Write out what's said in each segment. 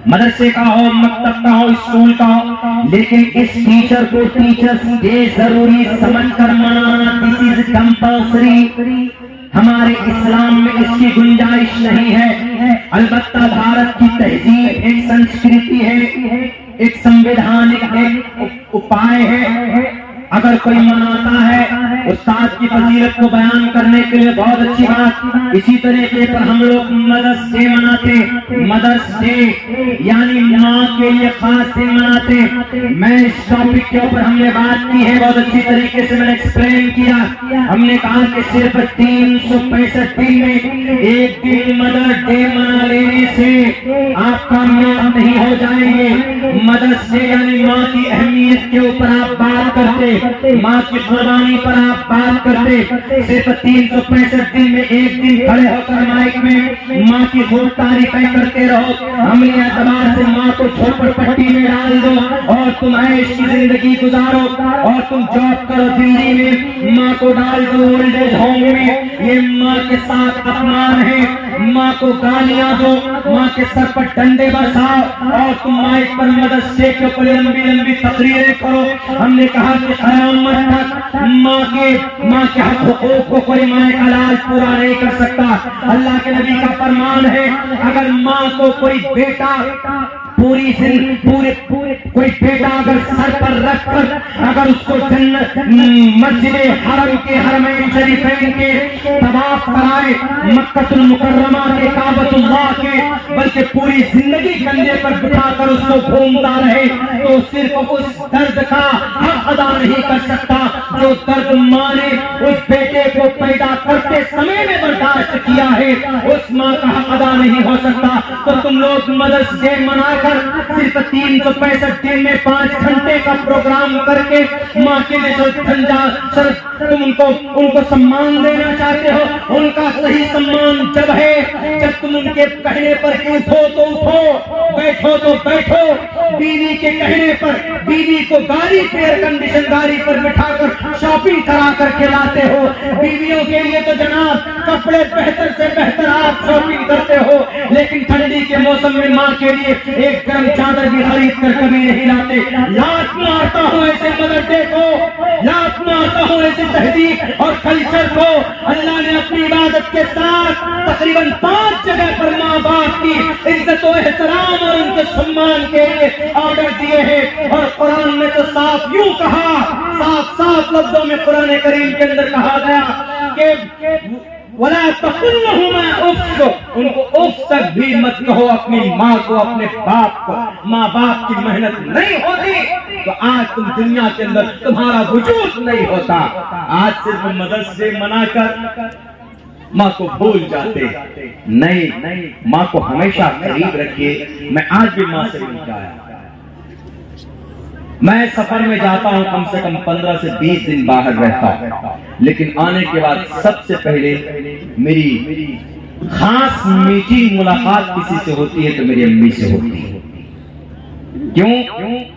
मदरसे का हो, मकतब का हो, स्कूल का हो, लेकिन इस टीचर को टीचर्स डे जरूरी समझकर मनाना, दिस इज कंपल्सरी। हमारे इस्लाम में इसकी गुंजाइश नहीं है। अलबत्ता भारत की तहजीब एक संस्कृति है, एक संवैधानिक एक उपाय है। अगर कोई मनाता है उस्ताद की फजीलत को बयान करने के लिए बहुत अच्छी बात। इसी तरीके पर हम लोग मदर्स डे मनाते, मदर्स डे यानी माँ के लिए खास दिन मनाते। मैं इस टॉपिक के ऊपर हमने बात की है, बहुत अच्छी तरीके से मैंने एक्सप्लेन किया। हमने कहा कि सिर्फ 365 दिन में एक दिन मदर डे मना लेने से आप कामयाब नहीं हो जाएंगे। मदर्स डे यानी माँ की अहमियत के ऊपर आप बात करते, माँ की कुर्बानी पर आप बात करते। सिर्फ 365 दिन में एक दिन खड़े होकर माइक में माँ की खूब तारीफें करते रहो। हमने एतबार से माँ को झोपड़पट्टी में डाल दो और तुम ऐश की जिंदगी गुजारो और तुम जॉब करो दिल्ली में, माँ को डाल दो ओल्ड एज होम में। ये माँ के साथ अपमान है। माँ को गालियां दो, माँ के सर पर डंडे बरसाओ और तुम माइक पर मदर्स डे के ऊपर लंबी लंबी तकरीरें करो। हमने कहा कि क़यामत तक माँ के हक हुकूक को कोई माँ का लाल पूरा नहीं कर सकता। अल्लाह के नबी का फरमान है, अगर माँ को कोई बेटा पूरे कोई बेटा अगर सर पर रखकर अगर उसको जन्नत मस्जिद हरम के हरमैन शरीफैन के तवाफ कराए, मक्कतुल मुकर्रमा के काबतुल्लाह के, बल्कि पूरी जिंदगी कंधे पर बिठाकर उसको घूमता रहे, तो सिर्फ उस दर्द का हक अदा नहीं कर सकता जो दर्द माँ ने उस बेटे को पैदा करते समय में बर्दाश्त किया है। उस माँ का हक अदा नहीं हो सकता। तो तुम लोग मदर्स डे मनाकर सिर्फ 365 दिन में 5 घंटे का प्रोग्राम करके माँ के लिए तुम उनको सम्मान देना चाहते हो। उनका सही सम्मान जब है जब तुम उनके कहने पर उठो तो उठो, बैठो तो बैठो। बीवी के कहने पर बीवी को गाड़ी पे एयर कंडीशन गाड़ी पर बिठाकर शॉपिंग करा कर खिलाते हो। बीवियों के लिए तो जनाब कपड़े बेहतर से बेहतर आप शॉपिंग करते हो, लेकिन ठंडी के मौसम में माँ के लिए एक गर्म चादर भी खरीद कर कभी नहीं लाते। लात मारता हूँ ऐसे मदर डे को, लात मारता हूँ ऐसे तहजीब और कल्चर को। अल्लाह ने अपनी इबादत के साथ तकरीबन 5 जगह पर माँ बाप की इज्जत और एहतराम और उनके सम्मान के लिए ऑर्डर दिए हैं। और कुरान में तो साफ यूं कहा, साफ लफ्जों में कुरान करीम के अंदर कहा गया कि वला तकुल्लहुमा उफ़, उनको उफ़ तक भी मत कहो अपनी माँ को, अपने बाप को। माँ बाप की मेहनत नहीं होती तो आज तुम दुनिया के अंदर तुम्हारा वजूद नहीं होता। आज सिर्फ मदर्स डे मनाकर माँ को भूल जाते। नहीं, माँ को हमेशा करीब रखिए। मैं आज भी माँ से मिल के आया, मैं सफर में जाता हूं, कम से कम 15 से 20 दिन बाहर रहता हूं, लेकिन आने के बाद सबसे पहले मेरी खास मीटिंग मुलाकात किसी से होती है तो मेरी अम्मी से होती है। क्यों?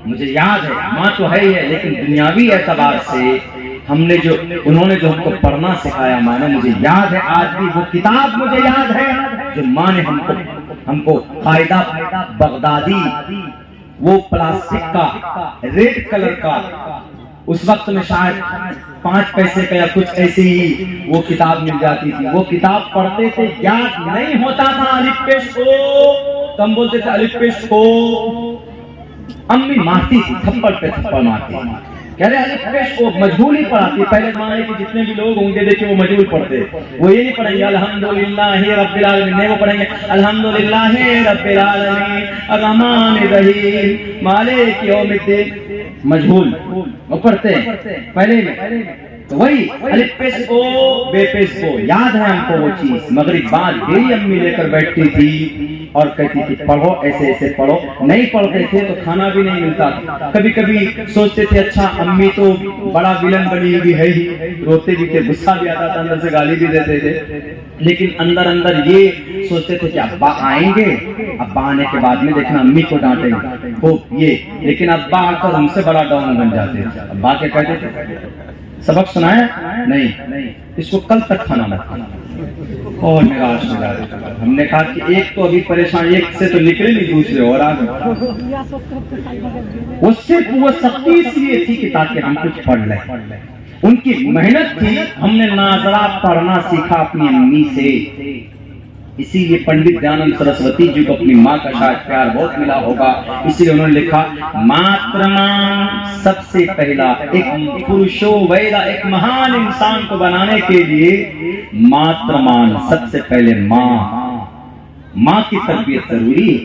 मुझे याद है, माँ तो है ही है, लेकिन दुनियावी एतबार से हमने उन्होंने जो हमको पढ़ना सिखाया माने, मुझे याद है आज भी वो किताब मुझे याद है जो माँ ने हमको कायदा बगदादी, वो प्लास्टिक का रेड कलर का, उस वक्त में शायद 5 पैसे का या कुछ ऐसी ही वो किताब मिल जाती थी। वो किताब पढ़ते थे, याद नहीं होता था अलिफ पेश को, तो हम बोलते थे अलिफ पेश को। अम्मी मारती थी, थप्पड़ पे थप्पड़ मारती, कह रहे अलिफ पेश को मजबूर ही पढ़ाती। पहले जमाने के जितने भी लोग होंगे देखे वो मजबूर पढ़ते, वो ये नहीं पढ़ेंगे अल्हम्दुलिल्लाहि रब्बिल आलमीन, नहीं वो पढ़ेंगे अल्हम्दुलिल्लाहि रब्बिल आलमीन अर्रहमानिर रहीम मालिक यौमिद्दीन, मजबूर वो पढ़ते हैं पहले में। तो वही अलिफ पेश को बेपेश को याद है हमको वो चीज। मगरिब बाद डेली अम्मी लेकर बैठती थी और कहती थी पढ़ो, ऐसे ऐसे पढ़ो। नहीं पढ़ते थे तो खाना भी नहीं मिलता था। कभी कभी सोचते थे अच्छा अम्मी तो बड़ा विलन बनी हुई है ही, रोते भी थे, गुस्सा भी आता था, अंदर से गाली भी देते थे, लेकिन अंदर अंदर ये सोचते थे कि अब्बा आएंगे, अब्बा आने के बाद में देखना अम्मी को डांटेंगे तो ये, लेकिन अब्बा आकर हमसे बड़ा डॉन बन जाते थे। अब्बा क्या कहते थे, सबक सुनाया नहीं, इसको कल तक खाना मत खाना, और निराश हो जाते थे। हमने कहा कि एक तो अभी परेशान, एक से तो निकले नहीं, दूसरे और आ गए। उससे वो शक्ति इसलिए थी कि ताकि हम कुछ पढ़ लें। उनकी मेहनत थी। हमने नाज़रात पढ़ना सीखा अपनी अम्मी से। इसीलिए पंडित दयानंद सरस्वती जी को अपनी माँ का शायद प्यार बहुत मिला होगा। इसीलिए उन्होंने लिखा, मातृमान सबसे पहला, एक पुरुषो वैदा, एक महान इंसान को बनाने के लिए मातृमान सबसे पहले माँ की तरबियत जरूरी है।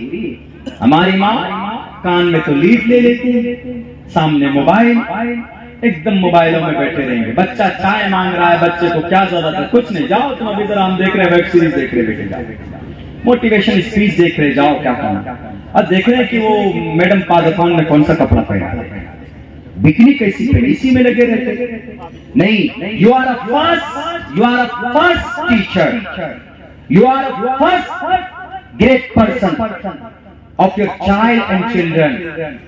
हमारी माँ कान में तो लीड ले लेती है, सामने मोबाइल, एकदम मोबाइलों में बैठे रहेंगे। बच्चा चाय मांग रहा है, बच्चे को क्या जरूरत है, कुछ नहीं, जाओ तुम अभी जरा हम देख रहे हैं वेब सीरीज देख रहे, बैठे जाओ, मोटिवेशन स्पीच देख रहे, जाओ क्या करना। अब देख रहे हैं कि वो मैडम पादुकोण ने कौन सा कपड़ा पहना, बिकनी कैसी पहनी, इसी में लगे रहते। नहीं, you are a first teacher, you are a first great person of your child and children.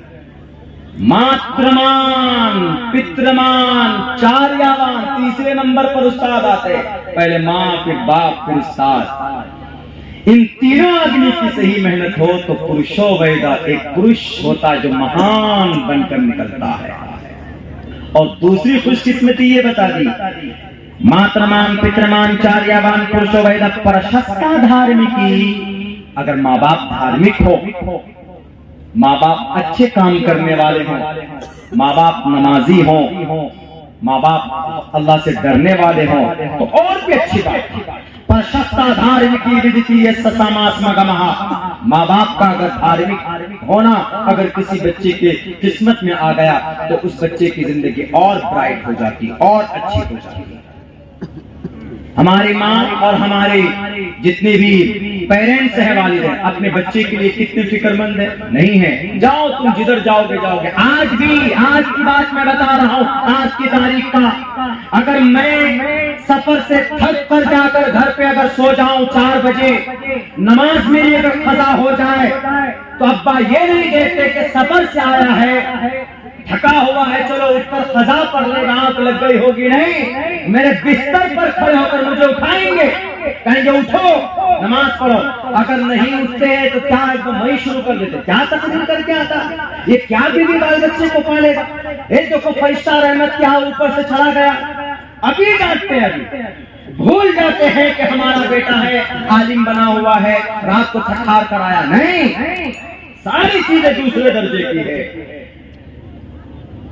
मातृमान, पितृमान, चार्यावान, तीसरे नंबर पर उस्ताद आते। पहले माँ, फिर बाप, फिर उस्ताद। इन तीनों आदमी की सही मेहनत हो तो पुरुषो वैदा, एक पुरुष होता जो महान बनकर निकलता है। और दूसरी खुशकिस्मती ये बता दी, मातृमान, पितृमान, चार्यावान, पुरुषो वैदा, प्रशस्ता धार्मिकी। अगर माँ बाप धार्मिक हो, माँ बाप अच्छे काम करने वाले हों, माँ बाप नमाजी हों, माँ बाप अल्लाह से डरने वाले हों, तो और भी अच्छी बात। प्रशस्ता धार्मिकी विदिति समासमगमः। माँ बाप का अगर धार्मिक होना अगर किसी बच्चे के किस्मत में आ गया तो उस बच्चे की जिंदगी और ब्राइट हो जाती, और अच्छी हो जाती। हमारी माँ और हमारे जितने भी पेरेंट्स हैं, वालिद हैं, अपने बच्चे के लिए कितने फिक्रमंद है? नहीं है। जाओ तुम जिधर जाओगे। आज की बात मैं बता रहा हूँ, आज की तारीख का। अगर मैं सफर से थक कर जाकर घर पे अगर सो जाऊं 4 बजे, नमाज मेरी अगर कज़ा हो जाए तो अब्बा ये नहीं देखते कि सफर से आया है, थका हुआ है, चलो उठकर कज़ा पढ़ लेगा, आंख लग गई होगी। नहीं, मेरे बिस्तर पर खड़े होकर मुझे उठाएंगे, कहेंगे उठो नमाज पढ़ो। अगर नहीं उठते हैं तो क्या एकदम वही शुरू कर देते, क्या तकदीर करके आता, ये क्या बीवी बाल बच्चे को पालेगा। एक देखो 5 स्टार अहमद क्या ऊपर से चला गया, अभी डांटते हैं, अभी भूल जाते हैं कि हमारा बेटा है, आलिम बना हुआ है, रात को थकार कराया। नहीं, सारी चीजें दूसरे दर्जे की है।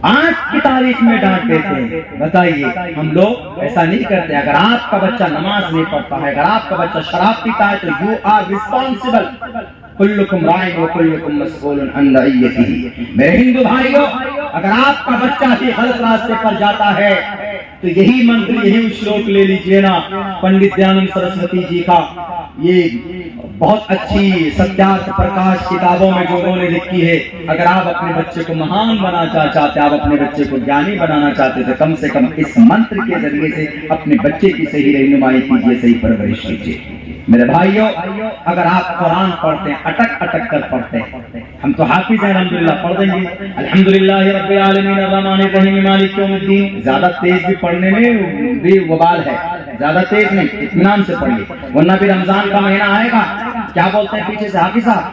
आज की तारीख में डांट देते हैं। बताइए, हम लोग ऐसा नहीं करते। अगर आपका बच्चा नमाज नहीं पढ़ता है, अगर आपका बच्चा शराब पीता है, तो यू आर रिस्पॉन्सिबल। कुल्लुकुम राइन व कुल्लुकुम मसऊलुन अन रइयतिही। मेरे हिंदू भाइयों, अगर आपका बच्चा ही गलत रास्ते पर जाता है तो यही मंत्र, यही श्लोक ले लीजिए ना, पंडित दयानंद सरस्वती जी का। ये बहुत अच्छी सत्यार्थ प्रकाश किताबों में जो उन्होंने लिखी है। अगर आप अपने बच्चे को महान बनाना चाहते, आप अपने बच्चे को ज्ञानी बनाना चाहते, तो कम से कम इस मंत्र के जरिए से अपने बच्चे की सही रहनुमाई कीजिए, सही परवरिश कीजिए। मेरे भाइयों, अगर आप कुरान पढ़ते हैं, अटक कर पढ़ते हैं, हम तो हाफिज हैं, अल्हम्दुलिल्लाह पढ़ देंगे, अल्हम्दुलिल्लाह रब्बिल आलमीन अर्रहमानिर रहीम मालिक यौमिद्दीन। ज्यादा तेज भी पढ़ने में भी वबाल है, ज्यादा तेज नहीं, इत्मीनान से पढ़िए, वरना भी रमजान का महीना आएगा। क्या बोलते हैं पीछे से, हाफिज साहब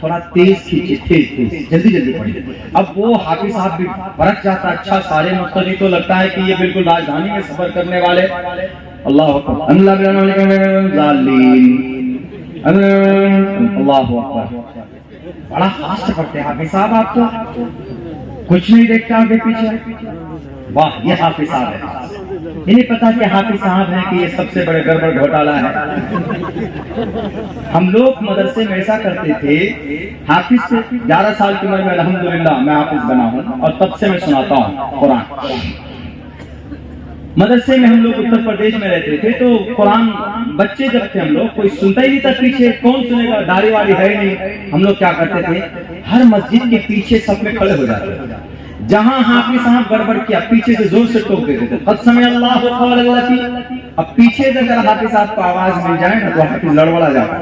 थोड़ा तेज खींचे, तेज जल्दी पढ़िए। अब वो हाफिज साहब भी फर्क जाता, अच्छा सारे मुख्तलिफ तो लगता है कि ये बिल्कुल राजधानी में सफर करने वाले। अल्लाह अकबर, बड़ा फास्ट पढ़ते हैं हाफिज साहब, आप तो कुछ नहीं देखते आगे पीछे। वाह, ये हाफिज साहब है। ये नहीं पता कि हाफिज साहब है कि ये सबसे बड़े गड़बड़ घोटाला है। हम लोग मदरसे में ऐसा करते थे, हाफिज से 11 साल की उम्र में अल्हम्दुलिल्लाह मैं हाफिज बना हूँ, और तब से मैं सुनाता हूँ कुरान। मदरसे में हम लोग उत्तर प्रदेश में रहते थे, तो कुरान बच्चे जब थे हम लोग, कोई सुनता ही नहीं था पीछे, कौन सुनेगा, दाढ़ी वाली है नहीं। हम लोग क्या करते थे, हर मस्जिद के पीछे सब में खड़े हो जाते थे। जहां हाफिज साहब गड़बड़ किया, पीछे से जोर से टोक देते थे, कद समय अल्लाहु कौल अल्लती। अब पीछे से अगर हाफिज साहब को आवाज मिल जाए ना तो हाफिज लड़बड़ा जाता,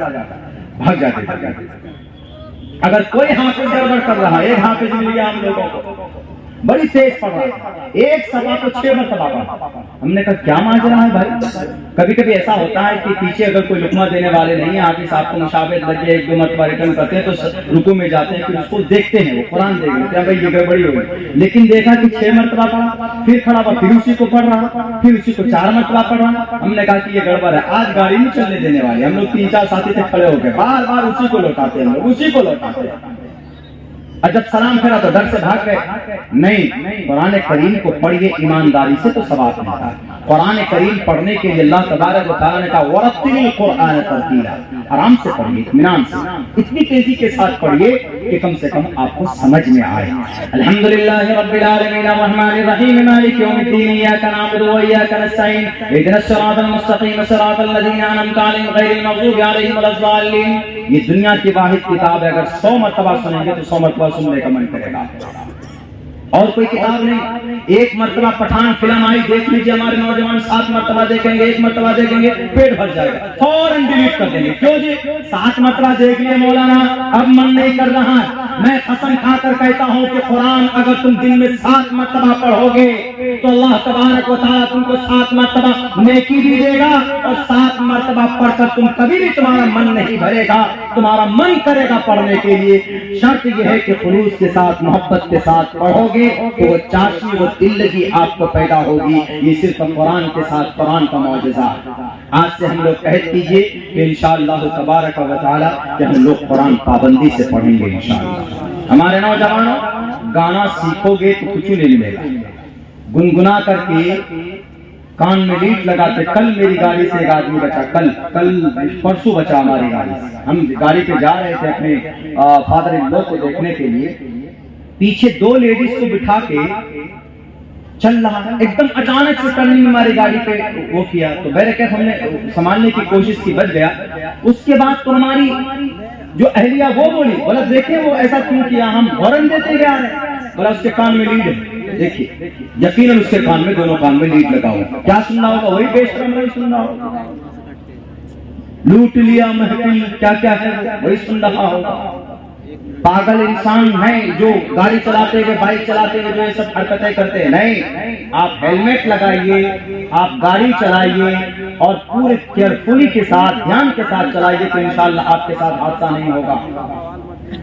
भाग जाते थे। अगर कोई हाफिज गड़बड़ कर रहा है, एक हाफिज मिल गया हम लोगों को, बड़ी तेज पढ़ रहा था, एक सवा तो 6 मरतबा पढ़ा। हमने कहा क्या माजरा है भाई? कभी कभी ऐसा होता है कि पीछे अगर कोई लुकमा देने वाले नहीं है, आगे साहब को मुशावत लग गया, 1-2 मरतबा रिटर्न करते हैं तो रुकू में जाते हैं, फिर उसको देखते हैं, वो कुरान देख लेते हैं भाई ये गड़बड़ी हो गई। लेकिन देखा कि 6 मरतबा पढ़ा, फिर खड़ा हुआ, फिर उसी को पढ़ रहा, फिर उसी को 4 मरतबा पढ़ रहा। हमने कहा कि ये गड़बड़ है, आज गाड़ी नहीं चलने देने वाले। हम लोग 3-4 साथी थे खड़े होकर, बार बार उसी को लौटाते हैं, उसी को लौटाते हैं। और जब सलाम फेरा तो डर से भाग गए। नहीं, कुरान करीम को पढ़िए ईमानदारी से तो सवाब मिलता है। कुरान करीम पढ़ने के लिए अल्लाह तबारक व तआला ने कहा वरत्तिल कुरान तरतीला, आराम से पढ़िए, इत्मीनान से, इतनी तेजी के साथ पढ़िए कि कम से कम आपको समझ में आए। अल्हम्दुलिल्लाहि रब्बिल आलमीन अर्रहमानिर रहीम मालिकि यौमिद्दीन इय्याका नअबुदु व इय्याका नस्तईन इहदिनस सिरातल मुस्तकीम सिरातल लज़ीना अनअमता अलैहिम गैरिल मग़ज़ूबि अलैहिम वलद्दाल्लीन। ये दुनिया की वाहिद किताब है, अगर 100 मरतबा सुनेंगे तो 100 मरतबा सुनने का मन करेगा। और कोई किताब नहीं। 1 मरतबा पठान फिल्म आई, देख लीजिए हमारे नौजवान 7 मरतबा देखेंगे, 1 मरतबा देखेंगे, पेट भर जाएगा, फौरन डिलीट कर देंगे। क्यों जी? 7 मरतबा देख लिए मौलाना, अब मन नहीं कर रहा है। मैं कसम खाकर कहता हूँ कि कुरान अगर तुम दिन में 7 मरतबा पढ़ोगे तो अल्लाह तबारक व तआला तुमको 7 मरतबा नेकी भी देगा, और 7 मरतबा पढ़कर तुम कभी भी तुम्हारा मन नहीं भरेगा, तुम्हारा मन करेगा पढ़ने के लिए। शर्त यह है कि खुलूस के साथ, मोहब्बत के साथ पढ़ोगे तो वो चाशी, वो दिल लगी आपको पैदा होगी। ये सिर्फ कुरान के साथ, कुरान का मौजज़ा। आज से हम लोग कह दीजिए कि इंशाअल्लाह तबारक व तआला कि हम लोग कुरान पाबंदी से पढ़ेंगे इंशाअल्लाह। हमारे नौजवानों, गाना सीखोगे तो कुछ नहीं मिलेगा, गुनगुना करके कान में लीड लगाते। कल मेरी गाड़ी से एक आदमी बचा, कल परसों बचा हमारी गाड़ी से। हम गाड़ी पे जा रहे थे अपने फादर इन लॉ को देखने के लिए, पीछे 2 लेडीज को बिठा के चल रहा है, एकदम अचानक से टर्निंग में हमारी गाड़ी पे वो किया, तो बैरिकेड हमने संभालने की कोशिश की, बच गया। उसके बाद तो हमारी जो अहलिया वो बोली, बोला देखे वो ऐसा क्यों किया, हम हॉर्न देते गया है, बोला उसके कान में लीड है। देखिए यकीनन उसके कान में, दोनों कान में लीड लगा हुआ, क्या सुनना होगा? वही बेशरम नहीं सुनना होगा। लूट लिया महफिल, क्या क्या है वही सुन रहा होगा। पागल इंसान है जो गाड़ी चलाते हुए, बाइक चलाते हुए जो ये सब हरकतें करते हैं। नहीं, आप हेलमेट लगाइए, आप गाड़ी चलाइए और पूरे केयरफुली के साथ, ध्यान के साथ चलाइए तो इंशाअल्लाह आपके साथ हादसा नहीं होगा।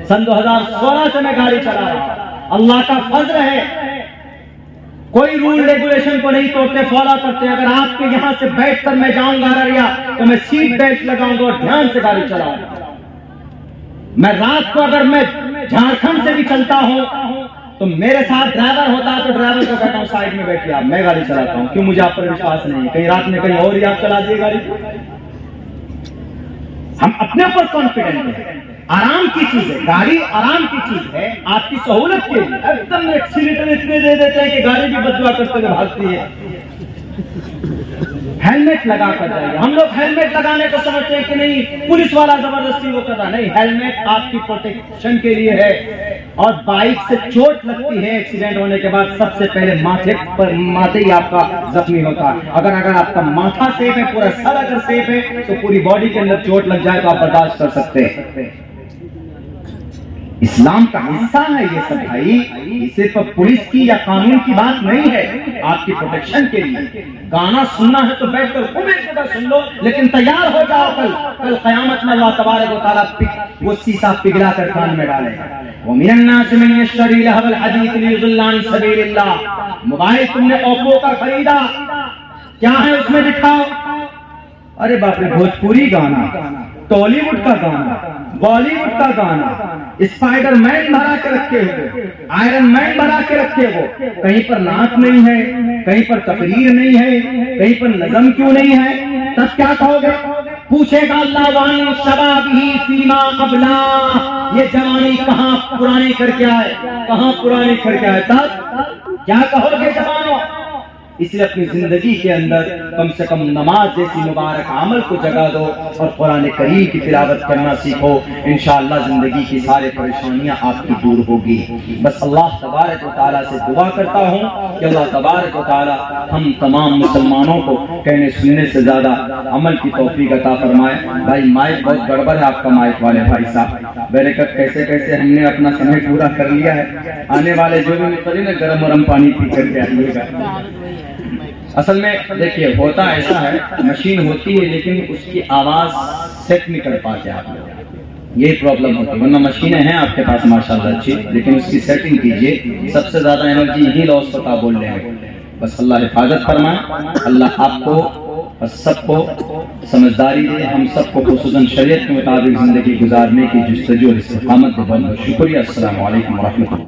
सन 2016 से मैं गाड़ी चला रहा हूं, अल्लाह का फजल है, कोई रूल रेगुलेशन को नहीं तोड़ते, फॉलो करते। अगर आपके यहाँ से बैठकर मैं जाऊंगा अररिया तो मैं सीट बेल्ट लगाऊंगा और ध्यान से गाड़ी चलाऊंगा। मैं रात को अगर मैं झारखंड से भी चलता हूं तो मेरे साथ ड्राइवर होता है तो ड्राइवर को कहता हूं साइड में बैठिए, आप, मैं गाड़ी चलाता हूं। क्यों? मुझे आप पर विश्वास नहीं है, कहीं रात में कहीं और ही आप चला दिए गाड़ी। हम अपने ऊपर कॉन्फिडेंट हैं। आराम की चीज है गाड़ी, आराम की चीज है, आपकी सहूलत के लिए। एकदम एक्सीलेटर इतने दे देते हैं कि गाड़ी भी बदला करते हुए भागती है। हेलमेट लगा कर जाइए। हम लोग हेलमेट लगाने को समझते हैं कि नहीं पुलिस वाला जबरदस्ती वो कर रहा, नहीं, हेलमेट आपकी प्रोटेक्शन के लिए है। और बाइक से चोट लगती है एक्सीडेंट होने के बाद, सबसे पहले माथे ही आपका जख्मी होता है। अगर आपका माथा सेफ है, पूरा सर अगर सेफ है तो पूरी बॉडी के अंदर चोट लग जाए तो आप बर्दाश्त कर सकते हैं। इस्लाम का हिस्सा है ये सब भाई, ये सिर्फ पुलिस की या कानून की बात नहीं है, आपकी प्रोटेक्शन के लिए। गाना सुनना है तो बैठकर खूब एक जगह सुन लो, लेकिन तैयार हो जाओ, कल कयामत में अल्लाह तबारक व तआला वो शीशा पिघला कर कान में डालेगा। वो मिनन नास मन यश्तरी लहवल हदीस लियुज़िल्ला अन सबीलिल्लाह। मोबाइल तुमने ओप्पो का खरीदा, क्या है उसमें दिखाओ? अरे बाप रे, भोजपुरी गाना, टॉलीवुड का गाना, बॉलीवुड का गाना, स्पाइडरमैन भरा के रखे हो, आयरन मैन भरा के रखे हो, कहीं पर नाच नहीं है, कहीं पर तकरीर नहीं है, कहीं पर नज़म क्यों नहीं है? तब क्या कहोगे? पूछेगा अल्लाह वान शबाबी फीमा अबला, ये जवानी कहाँ पुरानी करके आए, कहाँ पुरानी करके आए, तब क्या कहोगे जवानों? इसलिए अपनी जिंदगी के अंदर कम से कम नमाज जैसी मुबारक अमल को जगा दो और कुरान करीम की तिलावत करना सीखो। इंशाअल्लाह जिंदगी की सारी परेशानियां आपकी दूर होगी। बस अल्लाह तबारक व तआला से दुआ करता हूँ कि अल्लाह तबारक व तआला हम तमाम मुसलमानों को कहने सुनने से ज्यादा अमल की तौफीक अता फरमाए। भाई माइक बहुत गड़बड़ है आपका, माइक वाले भाई साहब। बैरकत कैसे कैसे हमने अपना समय पूरा कर लिया है। आने वाले जो भी मित्र ना गरम गरम पानी पी करके आइएगा। असल में देखिए होता ऐसा है, मशीन होती है लेकिन उसकी आवाज सेट नहीं कर पाते आप लोग, यही प्रॉब्लम होती है। वरना मशीनें हैं आपके पास माशाल्लाह अच्छी, लेकिन उसकी सेटिंग कीजिए। सबसे ज्यादा एनर्जी यही लॉस होता है बोलने में। बस अल्लाह हिफाजत फरमाए, अल्लाह आपको और सबको समझदारी दे, हम सबको खुसूसन शरीयत के मुताबिक जिंदगी गुजारने की जुस्तजू और इस्तिकामत दे। शुक्रिया। अस्सलाम वालेकुम व रहमतुल्लाह।